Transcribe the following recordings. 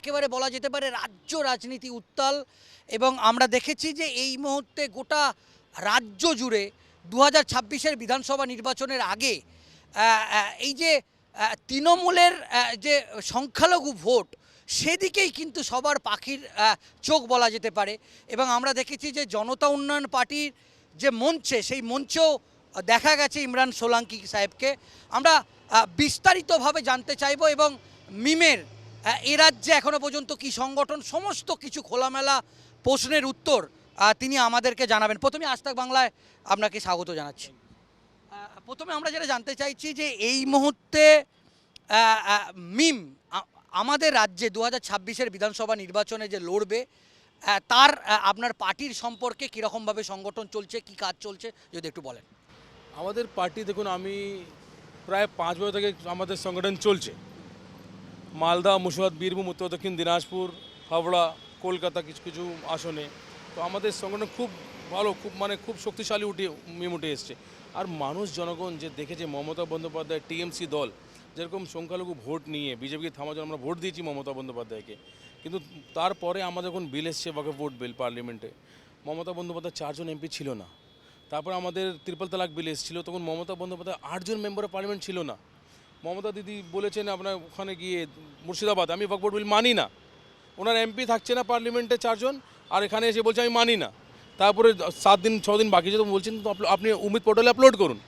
একেবারে বলা যেতে পারে রাজ্য রাজনীতি উত্তাল এবং আমরা দেখেছি যে এই মুহূর্তে গোটা রাজ্য জুড়ে 2026-এর বিধানসভা নির্বাচনের আগে এই যে তৃণমূলের যে সংখ্যালঘু ভোট সেদিকেই কিন্তু সবার পাখির চোখ বলা যেতে পারে এবং আমরা দেখেছি যে জনতা উন্নয়ন পার্টির যে মঞ্চে সেই মঞ্চেও দেখা গেছে ইমরান সোলাঙ্কি সাহেবকে। আমরা বিস্তারিতভাবে জানতে চাইব এবং মিমের এ রাজ্যে এখনও পর্যন্ত কি সংগঠন সমস্ত কিছু খোলামেলা প্রশ্নের উত্তর তিনি আমাদেরকে জানাবেন। প্রথমে আজ তাক বাংলায় আপনাকে স্বাগত জানাচ্ছি। প্রথমে আমরা যেটা জানতে চাইছি যে এই মুহূর্তে মিম আমাদের রাজ্যে 2026-এর বিধানসভা নির্বাচনে যে লড়বে তার আপনার পার্টির সম্পর্কে কীরকমভাবে সংগঠন চলছে, কি কাজ চলছে যদি একটু বলেন। আমাদের পার্টি দেখুন, আমি প্রায় 5 বছর থেকে আমাদের সংগঠন চলছে। মালদা, মুর্শিদাবাদ, বীরভূম, উত্তর দক্ষিণ দিনাজপুর, হাওড়া, কলকাতা কিছু কিছু আসনে। তো আমাদের সংগঠন খুব ভালো, খুব শক্তিশালী উঠে এসছে। আর মানুষ জনগণ যে দেখেছে মমতা বন্দ্যোপাধ্যায় টিএমসি দল যেরকম সংখ্যালঘু ভোট নিয়ে বিজেপিকে থামার জন্য আমরা ভোট দিয়েছি মমতা বন্দ্যোপাধ্যায়কে, কিন্তু তারপরে আমাদের যখন বিল এসছে ওয়াকফ ভোট বিল পার্লামেন্টে, মমতা বন্দ্যোপাধ্যায় 4 জন এমপি ছিল না। তারপর আমাদের ট্রিপল তালাক বিল এসেছিল, তখন মমতা বন্দ্যোপাধ্যায় 8 জন মেম্বার অফ পার্লামেন্ট ছিল না। মমতা দিদি বলেছেন আপনার ওখানে গিয়ে মুর্শিদাবাদ, আমি ওয়াকফ ভোট বিল মানি না। ওনার এমপি থাকছে না পার্লামেন্টে 4 জন, আর এখানে এসে বলছে আমি মানি না। তারপরে 6 দিন বাকি যেহেতু বলছেন তো আপনি উমিদ পোর্টালে আপলোড করুন।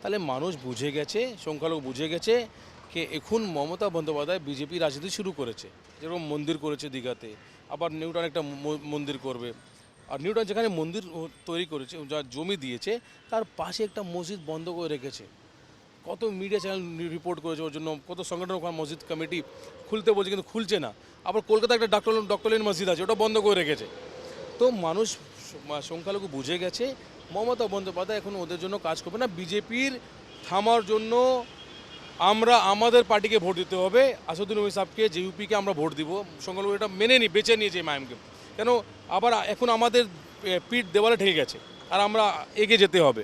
তাহলে মানুষ বুঝে গেছে, সংখ্যালঘু বুঝে গেছে যে এখন মমতা বন্দ্যোপাধ্যায় বিজেপি রাজনীতি শুরু করেছে। যেরকম মন্দির করেছে দীঘাতে, আবার নিউটাউন একটা মন্দির করবে। আর নিউটাউন যেখানে মন্দির তৈরি করেছে, যা জমি দিয়েছে তার পাশে একটা মসজিদ বন্ধ করে রেখেছে। কত মিডিয়া চ্যানেল রিপোর্ট করেছে ওর জন্য, কত সংগঠন ওখানে মসজিদ কমিটি খুলতে বলছে কিন্তু খুলছে না। আবার কলকাতা একটা ডক্টরলিন মসজিদ আছে, ওটা বন্ধ করে রেখেছে। তো মানুষ সংখ্যালঘু বুঝে গেছে মমতা বন্দ্যোপাধ্যায় এখন ওদের জন্য কাজ করবে না। বিজেপির থামার জন্য আমরা আমাদের পার্টিকে ভোট দিতে হবে। আসাদুদ্দিন ওয়াইসি সাহেবকে, জেইউপিকে আমরা ভোট দিব। সংখ্যালঘু এটা বেছে নিয়েছে মায়ামকে, কেন আবার এখন আমাদের পিঠ দেওয়ালে ঠেকে গেছে আর আমরা এগিয়ে যেতে হবে।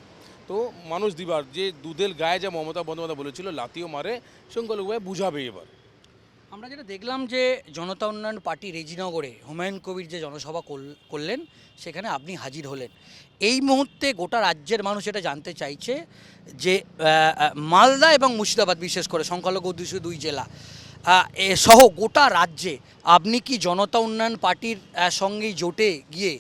তো মানুষ দিবার যে দুধের গায়ে যা মমতা বন্দ্যোপাধ্যায় বলেছিল লাতিও মারে, সংখ্যালঘু ভাই বুঝাবে এবার। আমরা যেটা দেখলাম যে জনতা উন্নয়ন পার্টি রেজিনগরে হুমায়ুন কবির যে জনসভা করলেন সেখানে আপনি হাজির হলেন। এই মুহূর্তে গোটা রাজ্যের মানুষ এটা জানতে চাইছে যে মালদা এবং মুর্শিদাবাদ বিশেষ করে সংখ্যালঘু অধ্যুষিত 2 জেলা সহ গোটা রাজ্যে আপনি কি জনতা উন্নয়ন পার্টির সঙ্গেই জোটে গিয়ে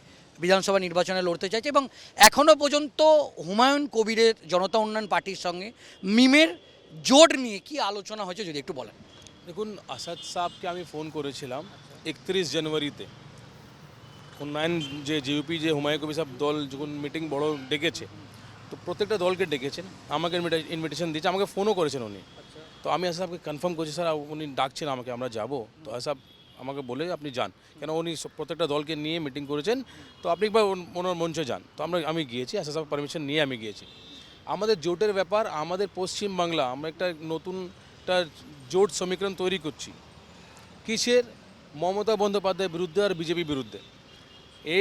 বিধানসভা নির্বাচনে লড়তে চাইছে এবং এখনও পর্যন্ত হুমায়ুন কবিরের জনতা উন্নয়ন পার্টির সঙ্গে মিমের জোট নিয়ে কি আলোচনা হয়েছে যদি একটু বলেন। দেখুন, আসাদ সাহেবকে আমি ফোন করেছিলাম 31 জানুয়ারিতে। উন্নয়ন যে জেইউপি যে হুমায়ুন কবির সাহেব দল যখন মিটিং বড় ডেকেছে, তো প্রত্যেকটা দলকে ডেকেছেন, আমাকে ইনভিটেশন দিয়েছে, আমাকে ফোনও করেছেন উনি। তো আমি আসাদ সাহেবকে কনফার্ম করছি, স্যার উনি ডাকছেন আমাকে, আমরা যাব। তো আসাদ আমাকে বলে আপনি যান, কেন উনি প্রত্যেকটা দলকে নিয়ে মিটিং করেছেন। তো আপনি একবার ওনার মঞ্চে যান। তো আমি গিয়েছি, আসাদ সাহেব পারমিশন নিয়ে আমি গিয়েছি। আমাদের জোটের ব্যাপার, আমাদের পশ্চিমবাংলা আমরা একটা নতুন একটা জোট সমীকরণ তৈরি করছি। কিসের? মমতা বন্দ্যোপাধ্যায়ের বিরুদ্ধে আর বিজেপি বিরুদ্ধে।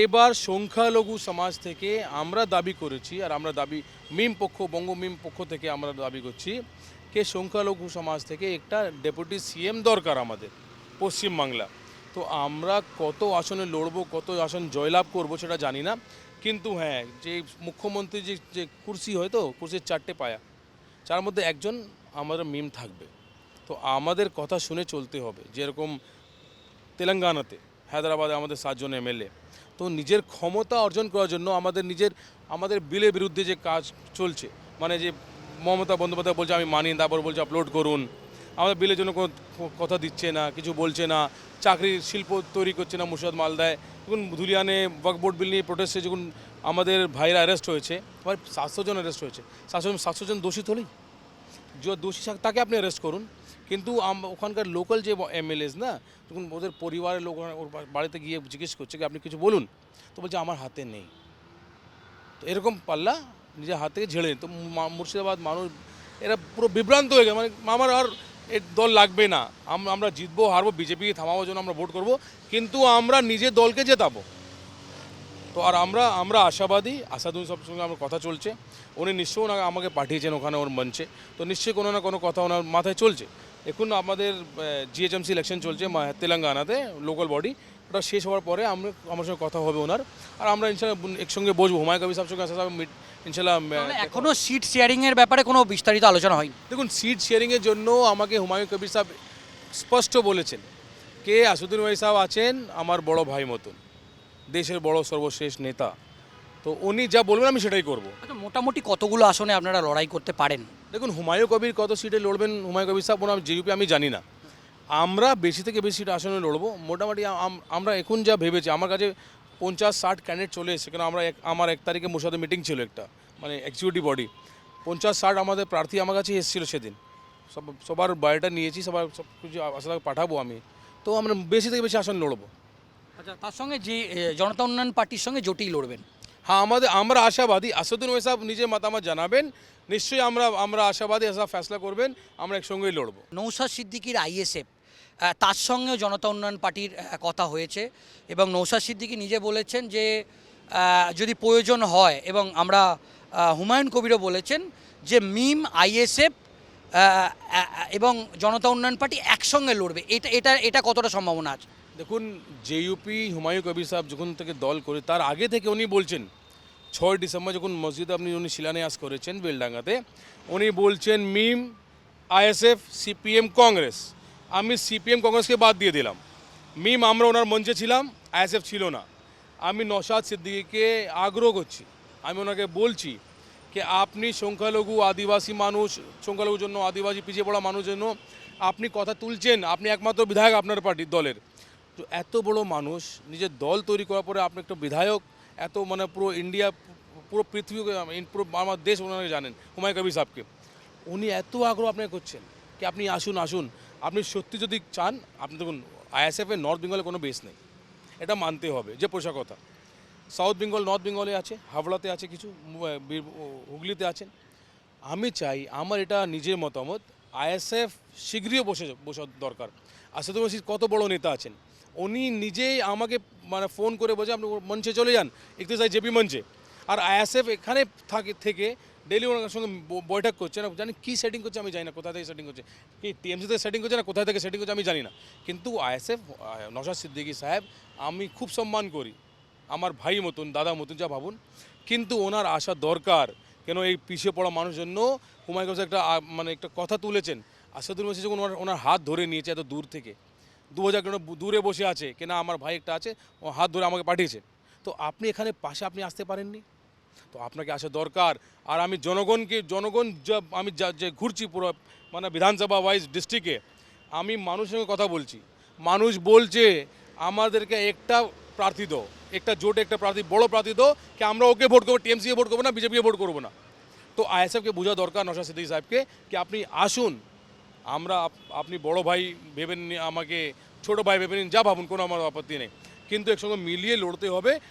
এবার সংখ্যালঘু সমাজ থেকে আমরা দাবি করেছি, আর আমরা দাবি বঙ্গ মিম পক্ষ থেকে আমরা দাবি করছি যে সংখ্যালঘু সমাজ থেকে একটা ডেপুটি সিএম দরকার আমাদের পশ্চিমবাংলা। তো আমরা কত আসনে লড়বো, কত আসন জয়লাভ করবো সেটা জানি না, কিন্তু হ্যাঁ, যে মুখ্যমন্ত্রী যে কুর্সি হয়, তো কুর্সির 4টে পায়া, যার মধ্যে একজন আমাদের মিম থাকবে। তো আমাদের কথা শুনে চলতে হবে। যেরকম তেলেঙ্গানাতে, হায়দ্রাবাদে আমাদের 7 জন এমএলএ, তো নিজের ক্ষমতা অর্জন করার জন্য আমাদের বিলের বিরুদ্ধে যে কাজ চলছে, মানে যে মমতা বন্দ্যোপাধ্যায় বলছে আমি মানি, তারপর বলছে আপলোড করুন, আমাদের বিলের জন্য কোনো কথা দিচ্ছে না, কিছু বলছে না, চাকরির শিল্প তৈরি করছে না মুর্শিদাবাদ মালদায়। যখন ধুলিয়ানে ওয়াকফ বোর্ড বিল নিয়ে প্রোটেস্টে যখন আমাদের ভাইরা অ্যারেস্ট হয়েছে, 700 জন অ্যারেস্ট হয়েছে। 700 জন দোষী হলেই, যে দোষী তাকে আপনি অ্যারেস্ট করুন। কিন্তু ওখানকার লোকাল যে এমএলএস না, তখন ওদের পরিবারের লোক ওর বাড়িতে গিয়ে জিজ্ঞেস করছে কি আপনি কিছু বলুন, তো বলছে আমার হাতে নেই। তো এরকম পাল্লা নিজের হাত থেকে ঝেড়ে। তো মুর্শিদাবাদ মানুষ এরা পুরো বিভ্রান্ত হয়ে গেছে, মানে আমার আর এর দল লাগবে না, আমরা জিতবো হারবো, বিজেপিকে থামাবার জন্য আমরা ভোট করব, কিন্তু আমরা নিজের দলকে জেতাবো। তো আর আমরা আশাবাদী। আসাদুল সব সঙ্গে আমার কথা চলছে, উনি নিশ্চয়ই আমাকে পাঠিয়েছেন ওখানে ওর মঞ্চে, তো নিশ্চয়ই কোনো না কোনো কথা ওনার মাথায় চলছে। এখন আমাদের জিএচএমসি ইলেকশন চলছে তেলেঙ্গানাতে, লোকাল বডি, ওটা শেষ হওয়ার পরে আমার সঙ্গে কথা হবে ওনার, আর আমরা ইনশাল্লাহ একসঙ্গে বসবো হুমায়ুন কবির সাহেবের সঙ্গে ইনশাল্লাহ। এখনো সিট শেয়ারিং এর ব্যাপারে কোনো বিস্তারিত আলোচনা হয়নি। দেখুন, সিট শেয়ারিংয়ের জন্য আমাকে হুমায়ুন কবির সাহেব স্পষ্ট বলেছেন কে আসাদুদ্দিন ওয়াইসি সাহেব আছেন আমার বড় ভাই মতন, দেশের বড় সর্বশেষ নেতা, তো উনি যা বলবেন আমি সেটাই করব। আচ্ছা, মোটামুটি কতগুলো আসনে আপনারা লড়াই করতে পারেন? দেখুন, হুমায়ুন কবির কত সিটে লড়বেন হুমায়ুন কবির সাহেব ওনার জিইউপি আমি জানি না, আমরা বেশি থেকে বেশি সিট আসনে লড়বো মোটামুটি। আমরা এখন যা ভেবেছি, আমার কাছে 50-60 ক্যান্ডিডেট চলে এসেছে, কারণ আমার 1 তারিখে মোর সাথে মিটিং ছিল একটা, মানে এক্সিকিউটিভ বডি, 50-60 আমাদের প্রার্থী আমার কাছে এসেছিলো সেদিন, সবার বায়োডাটা নিয়েছি, সব কিছু আসলে পাঠাবো আমি, তো আমরা বেশি থেকে বেশি আসন লড়বো। আচ্ছা, তার সঙ্গে যে জনতা উন্নয়ন পার্টির সঙ্গে জোটেই লড়বেন? হ্যাঁ, আমরা আশাবাদী, আসাদুদ্দিন ওয়াইসি সাহেব নিজে মতামত জানাবেন, নিশ্চয়ই আমরা আশাবাদী, এসব ফেসলা করবেন, আমরা একসঙ্গেই লড়বো। নৌসাদ সিদ্দিকীর আইএসএফ, তার সঙ্গেও জনতা উন্নয়ন পার্টির কথা হয়েছে এবং নৌসাদ সিদ্দিকী নিজে বলেছেন যে যদি প্রয়োজন হয়, এবং আমরা হুমায়ুন কবিরও বলেছেন যে মিম, আইএসএফ এবং জনতা উন্নয়ন পার্টি একসঙ্গে লড়বে। এটা কতটা সম্ভাবনা আছে? দেখুন, জেইউপি হুমায়ুন কবির সাহেব যখন থেকে দল করে তার আগে থেকে উনি বলছেন, 6 ডিসেম্বর যখন মসজিদে উনি শিলান্যাস করেছেন বেলডাঙ্গাতে, উনি বলছেন মিম, আইএসএফ, সিপিএম, কংগ্রেস। আমি সিপিএম কংগ্রেসকে বাদ দিয়ে দিলাম, মিম আমরা ওনার মঞ্চে ছিলাম, আইএসএফ ছিল না। আমি নওশাদ সিদ্দিকীকে আগ্রহ করছি, আমি ওনাকে বলছি যে আপনি সংখ্যালঘু আদিবাসী মানুষ, সংখ্যালঘুর জন্য, আদিবাসী পিছিয়ে পড়া মানুষের জন্য আপনি কথা তুলছেন, আপনি একমাত্র বিধায়ক আপনার পার্টির দলের, তো এত বড় মানুষ নিজের দল তৈরি করার পরে আপনি একটা বিধায়ক, এত মানে পুরো ইন্ডিয়া, পুরো পৃথিবী, পুরো আমার দেশ ওনারা জানেন হুমায়ুন কবির সাহেবকে, উনি এত আগ্রহ আপনাকে করছেন কি আপনি আসুন আসুন। আপনি সত্যি যদি চান, আপনি দেখুন আইএসএফের নর্থ বেঙ্গলে কোনো বেস নেই, এটা মানতে হবে যে পোষা কথা। সাউথ বেঙ্গল, নর্থ বেঙ্গলে আছে, হাওড়াতে আছে কিছু, হুগলিতে আছেন। আমি চাই, আমার এটা নিজের মতামত, আইএসএফ শীঘ্রই বসা দরকার। আসাদুদ্দিন ওয়াইসি কত বড় নেতা আছেন, উনি নিজেই আমাকে মানে ফোন করে বলছে আপনি মঞ্চে চলে যান, 31 জেপি মঞ্চে, আর আইএসএফ এখানে থেকে ডেলি ওনার সঙ্গে বৈঠক করছে না, জানি কী সেটিং করছে আমি জানি না, কোথা থেকে সেটিং করছে, কি টিএমসি থেকে সেটিং করছে না, কোথা থেকে সেটিং করছে আমি জানি না, কিন্তু আইএসএফ নওশাদ সিদ্দিকী সাহেব আমি খুব সম্মান করি, আমার ভাই মতন, দাদা মতন যা ভাবুন, কিন্তু ওনার আসা দরকার। কেন এই পিছিয়ে পড়া মানুষের জন্য হুমায়ুন কবির একটা মানে একটা কথা তুলেছেন, আসাদুদ্দিন ওয়াইসি যখন ওনার হাত ধরে নিয়েছে এত দূর থেকে, 2000 কিলোমিটার দূরে বসে আছে, কেনা আমার ভাই একটা আছে, ও হাত ধরে আমাকে পাঠিয়েছে, তো আপনি এখানে পাশে আপনি আসতে পারেননি, তো আপনাকে আসা দরকার। আর আমি জনগণ আমি যে ঘুরছি পুরো মানে বিধানসভা ওয়াইজ ডিস্ট্রিক্টে, আমি মানুষের সঙ্গে কথা বলছি, মানুষ বলছে আমাদেরকে একটা প্রার্থী দাও, একটা জোটে একটা প্রার্থী, বড় প্রার্থী দাও, কি আমরা ওকে ভোট করবো, টিএমসিকে ভোট করবো না, বিজেপিকে ভোট করবো না। তো আইএসএফকে বোঝা দরকার নওশাদ সিদ্দিকী সাহেবকে কি আপনি আসুন, আপনি বড় ভাই ভেবেন, আমাকে ছোট ভাই ভেবেন, যা ভাবুন, কোনো আমার আপত্তি নেই, কিন্তু একসঙ্গে মিলিয়ে লড়তে হবে।